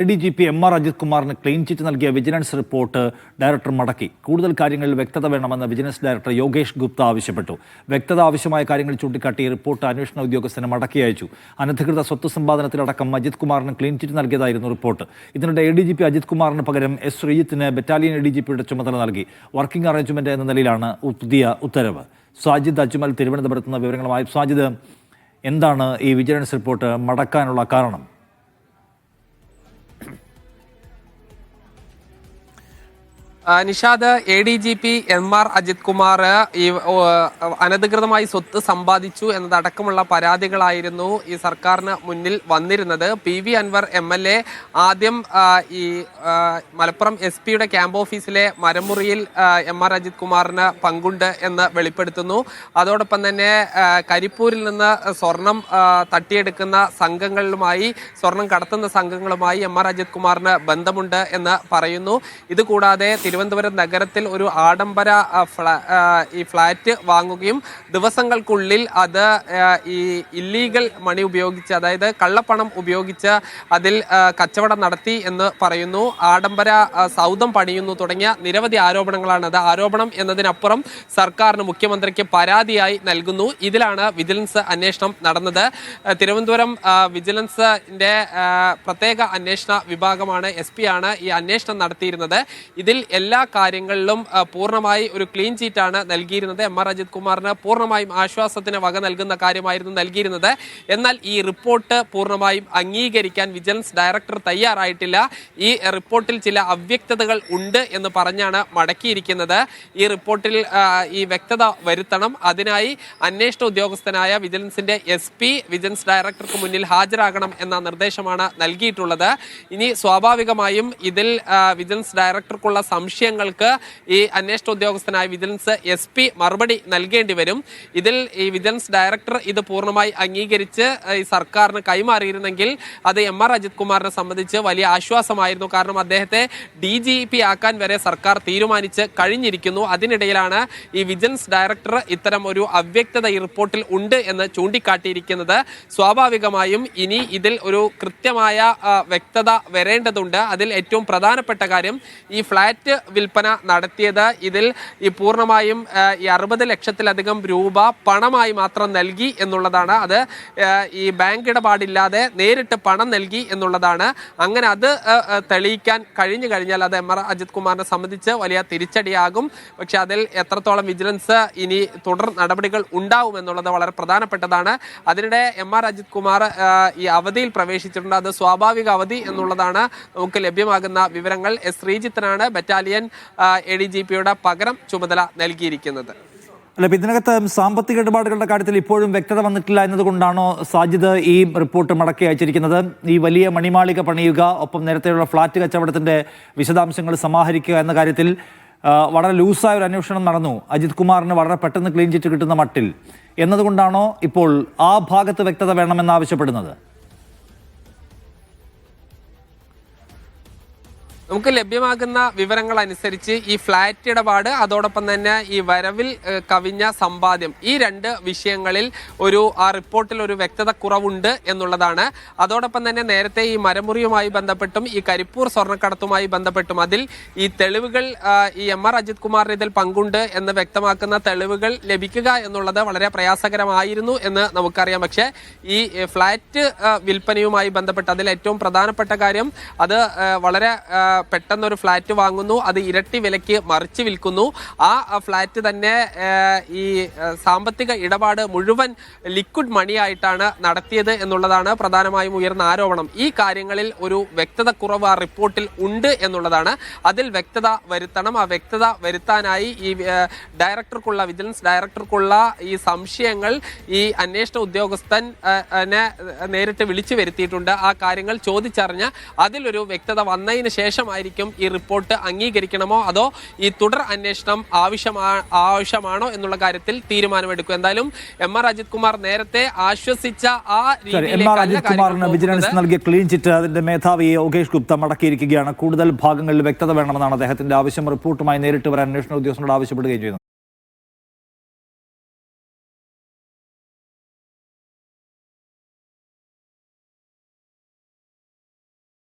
ADGP MR Ajith കുമാറിന് clean chit നൽകിയ vigilance report director മടക്കി. കൂടുതൽ കാര്യങ്ങളിൽ വ്യക്തത വേണമെന്ന് വിജിലൻസ് ഡയറക്ടർ യോഗേഷ് ഗുപ്ത ആവശ്യപ്പെട്ടു. വ്യക്തത ആവശ്യമായ കാര്യങ്ങൾ ചൂണ്ടിക്കാട്ടി റിപ്പോർട്ട് അന്വേഷണ ഉദ്യോഗസ്ഥന് മടക്കി അയച്ചു. അനധികൃത സ്വത്ത് സമ്പാദനത്തിലടക്കം അജിത് കുമാറിന് ക്ലീൻ ചിറ്റ് നൽകിയതായിരുന്നു റിപ്പോർട്ട്. ഇതിനിടെ ADGP അജിത് കുമാറിന് പകരം S. ശ്രീജിത്തിന് ബറ്റാലിയൻ ADGPയുടെ ചുമതല നൽകി. വർക്കിംഗ് അറേഞ്ച്മെന്റ് എന്ന നിലയിലാണ് പുതിയ ഉത്തരവ്. സാജിദ് അജ്മൽ തിരുവനന്തപുരത്ത് നിന്ന് വിവരങ്ങളുമായി. സാജിദ്, എന്താണ് ഈ വിജിലൻസ് റിപ്പോർട്ട് മടക്കാനുള്ള കാരണം? നിഷാദ്, ADGP MR അജിത് കുമാർ ഈ അനധികൃതമായി സ്വത്ത് സമ്പാദിച്ചു എന്നതടക്കമുള്ള പരാതികളായിരുന്നു ഈ സർക്കാരിന് മുന്നിൽ വന്നിരുന്നത്. PV അൻവർ MLA ആദ്യം ഈ മലപ്പുറം SP-യുടെ ക്യാമ്പ് ഓഫീസിലെ മരമുറിയിൽ MR അജിത് കുമാറിന് പങ്കുണ്ട് എന്ന് വെളിപ്പെടുത്തുന്നു. അതോടൊപ്പം തന്നെ കരിപ്പൂരിൽ നിന്ന് സ്വർണം തട്ടിയെടുക്കുന്ന സംഘങ്ങളുമായി, സ്വർണം കടത്തുന്ന സംഘങ്ങളുമായി MR അജിത് കുമാറിന് ബന്ധമുണ്ട് എന്ന് പറയുന്നു. ഇതുകൂടാതെ തിരുവനന്തപുരം നഗരത്തിൽ ഒരു ആഡംബര ഈ ഫ്ലാറ്റ് വാങ്ങുകയും ദിവസങ്ങൾക്കുള്ളിൽ അത് ഈ ഇല്ലീഗൽ മണി ഉപയോഗിച്ച്, അതായത് കള്ളപ്പണം ഉപയോഗിച്ച് അതിൽ കച്ചവടം നടത്തി എന്ന് പറയുന്നു. ആഡംബര സൗധം പണിയുന്നു തുടങ്ങിയ നിരവധി ആരോപണങ്ങളാണ്. അത് ആരോപണം എന്നതിനപ്പുറം സർക്കാരിന്, മുഖ്യമന്ത്രിക്ക് പരാതിയായി നൽകുന്നു. ഇതിലാണ് വിജിലൻസ് അന്വേഷണം നടന്നത്. തിരുവനന്തപുരം വിജിലൻസിന്റെ പ്രത്യേക അന്വേഷണ വിഭാഗമാണ്, SP ആണ് ഈ അന്വേഷണം നടത്തിയിരുന്നത്. ഇതിൽ എല്ലാ കാര്യങ്ങളിലും പൂർണ്ണമായി ഒരു ക്ലീൻ ചീറ്റാണ് നൽകിയിരുന്നത്. MR അജിത് കുമാറിന് പൂർണ്ണമായും ആശ്വാസത്തിന് വക നൽകുന്ന കാര്യമായിരുന്നു നൽകിയിരുന്നത്. എന്നാൽ ഈ റിപ്പോർട്ട് പൂർണ്ണമായും അംഗീകരിക്കാൻ വിജിലൻസ് ഡയറക്ടർ തയ്യാറായിട്ടില്ല. ഈ റിപ്പോർട്ടിൽ ചില അവ്യക്തതകൾ ഉണ്ട് എന്ന് പറഞ്ഞാണ് മടക്കിയിരിക്കുന്നത്. ഈ റിപ്പോർട്ടിൽ ഈ വ്യക്തത വരുത്തണം. അതിനായി അന്വേഷണ ഉദ്യോഗസ്ഥനായ വിജിലൻസിന്റെ SP വിജിലൻസ് ഡയറക്ടർക്ക് മുന്നിൽ ഹാജരാകണം എന്ന നിർദ്ദേശമാണ് നൽകിയിട്ടുള്ളത്. ഇനി സ്വാഭാവികമായും ഇതിൽ വിജിലൻസ് ഡയറക്ടർക്കുള്ള സംശയങ്ങൾക്ക് ഈ അന്വേഷണ ഉദ്യോഗസ്ഥനായ വിജിലൻസ് SP മറുപടി നൽകേണ്ടി വരും. ഇതിൽ ഈ വിജിലൻസ് ഡയറക്ടർ ഇത് പൂർണ്ണമായി അംഗീകരിച്ച് ഈ സർക്കാരിന് കൈമാറിയിരുന്നെങ്കിൽ അത് MR അജിത് കുമാറിനെ സംബന്ധിച്ച് വലിയ ആശ്വാസമായിരുന്നു. കാരണം അദ്ദേഹത്തെ DGP ആക്കാൻ വരെ സർക്കാർ തീരുമാനിച്ച് കഴിഞ്ഞിരിക്കുന്നു. അതിനിടയിലാണ് ഈ വിജിലൻസ് ഡയറക്ടർ ഇത്തരം ഒരു അവ്യക്തത ഈ റിപ്പോർട്ടിൽ ഉണ്ട് എന്ന് ചൂണ്ടിക്കാട്ടിയിരിക്കുന്നത്. സ്വാഭാവികമായും ഇനി ഇതിൽ ഒരു കൃത്യമായ വ്യക്തത വരേണ്ടതുണ്ട്. അതിൽ ഏറ്റവും പ്രധാനപ്പെട്ട കാര്യം, ഈ ഫ്ലാറ്റ് വിൽപ്പന നടത്തിയത് ഇതിൽ ഈ പൂർണ്ണമായും ഈ 60 ലക്ഷത്തിലധികം രൂപ പണമായി മാത്രം നൽകി എന്നുള്ളതാണ്. അത് ഈ ബാങ്ക് ഇടപാടില്ലാതെ നേരിട്ട് പണം നൽകി എന്നുള്ളതാണ്. അങ്ങനെ അത് തെളിയിക്കാൻ കഴിഞ്ഞു കഴിഞ്ഞാൽ അത് MR അജിത് കുമാറിനെ സംബന്ധിച്ച് വലിയ തിരിച്ചടിയാകും. പക്ഷെ അതിൽ എത്രത്തോളം വിജിലൻസ് ഇനി തുടർ നടപടികൾ ഉണ്ടാവും എന്നുള്ളത് വളരെ പ്രധാനപ്പെട്ടതാണ്. അതിനിടെ MR അജിത് കുമാർ ഈ അവധിയിൽ പ്രവേശിച്ചിട്ടുണ്ട്. അത് സ്വാഭാവിക അവധി എന്നുള്ളതാണ് നമുക്ക് ലഭ്യമാകുന്ന വിവരങ്ങൾ. S. ശ്രീജിത്തിനാണ് ബറ്റാലിയൻ ADGPയുടെ പകരം ചുമതല നൽകിയിരിക്കുന്നത്. അല്ല, ഇതിനകത്ത് സാമ്പത്തിക ഇടപാടുകളുടെ കാര്യത്തിൽ ഇപ്പോഴും വ്യക്തത വന്നിട്ടില്ല എന്നതുകൊണ്ടാണോ സാജിദ് ഈ റിപ്പോർട്ട് മടക്കി അയച്ചിരിക്കുന്നത്? ഈ വലിയ മണിമാളിക പണിയുക, ഒപ്പം നേരത്തെയുള്ള ഫ്ളാറ്റ് കച്ചവടത്തിന്റെ വിശദാംശങ്ങൾ സമാഹരിക്കുക എന്ന കാര്യത്തിൽ വളരെ ലൂസായ ഒരു അന്വേഷണം നടന്നു. അജിത് കുമാറിന് വളരെ പെട്ടെന്ന് ക്ലീൻ ചിറ്റ് കിട്ടുന്ന മട്ടിൽ എന്നതുകൊണ്ടാണോ ഇപ്പോൾ ആ ഭാഗത്ത് വ്യക്തത വേണമെന്ന് ആവശ്യപ്പെടുന്നത്? നമുക്ക് ലഭ്യമാകുന്ന വിവരങ്ങൾ അനുസരിച്ച് ഈ ഫ്ലാറ്റ് ഇടപാട്, അതോടൊപ്പം തന്നെ ഈ വരവിൽ കവിഞ്ഞ സമ്പാദ്യം, ഈ രണ്ട് വിഷയങ്ങളിൽ ആ റിപ്പോർട്ടിൽ ഒരു വ്യക്തത കുറവുണ്ട് എന്നുള്ളതാണ്. അതോടൊപ്പം തന്നെ നേരത്തെ ഈ മരമുറിയുമായി ബന്ധപ്പെട്ടും ഈ കരിപ്പൂർ സ്വർണ്ണക്കടത്തുമായി ബന്ധപ്പെട്ടും അതിൽ ഈ തെളിവുകൾ, ഈ MR അജിത് കുമാറിന് ഇതിൽ പങ്കുണ്ട് എന്ന് വ്യക്തമാക്കുന്ന തെളിവുകൾ ലഭിക്കുക എന്നുള്ളത് വളരെ പ്രയാസകരമായിരുന്നു എന്ന് നമുക്കറിയാം. പക്ഷേ ഈ ഫ്ലാറ്റ് വിൽപ്പനയുമായി ബന്ധപ്പെട്ട് അതിൽ ഏറ്റവും പ്രധാനപ്പെട്ട കാര്യം, അത് വളരെ പെട്ടെന്നൊരു ഫ്ലാറ്റ് വാങ്ങുന്നു, അത് ഇരട്ടി വിലയ്ക്ക് മറിച്ച് വിൽക്കുന്നു. ആ ഫ്ലാറ്റ് തന്നെ ഈ സാമ്പത്തിക ഇടപാട് മുഴുവൻ ലിക്വിഡ് മണിയായിട്ടാണ് നടത്തിയത് എന്നുള്ളതാണ് പ്രധാനമായും ഉയർന്ന ആരോപണം. ഈ കാര്യങ്ങളിൽ ഒരു വ്യക്തത കുറവ് ആ റിപ്പോർട്ടിൽ ഉണ്ട് എന്നുള്ളതാണ്. അതിൽ വ്യക്തത വരുത്തണം. ആ വ്യക്തത വരുത്താനായി ഈ ഡയറക്ടർക്കുള്ള, വിജിലൻസ് ഡയറക്ടർക്കുള്ള ഈ സംശയങ്ങൾ ഈ അന്വേഷണ ഉദ്യോഗസ്ഥൻ നേരിട്ട് വിളിച്ചു വരുത്തിയിട്ടുണ്ട്. ആ കാര്യങ്ങൾ ചോദിച്ചറിഞ്ഞ് അതിലൊരു വ്യക്തത വന്നതിന് ശേഷം ആയിരിക്കും ഈ റിപ്പോർട്ട് അംഗീകരിക്കണമോ അതോ ഈ തുടർ അന്വേഷണം ആവശ്യമാണോ എന്നുള്ള കാര്യത്തിൽ തീരുമാനമെടുക്കും. എന്തായാലും MR അജിത് കുമാർ നേരത്തെ ആശ്വസിച്ച ആ രീതിയിലേക്ക് വിജിലൻസ് നൽകിയ ക്ലീൻ ചിറ്റ് അതിന്റെ മേധാവി യോഗേഷ് ഗുപ്ത മടക്കിയിരിക്കുകയാണ്. കൂടുതൽ ഭാഗങ്ങളിൽ വ്യക്തത വേണമെന്നാണ് അദ്ദേഹത്തിന്റെ ആവശ്യം. റിപ്പോർട്ടുമായി നേരിട്ട് വരാൻ അന്വേഷണ ഉദ്യോഗസ്ഥരോട് ആവശ്യപ്പെടുകയും ചെയ്യുന്നത്.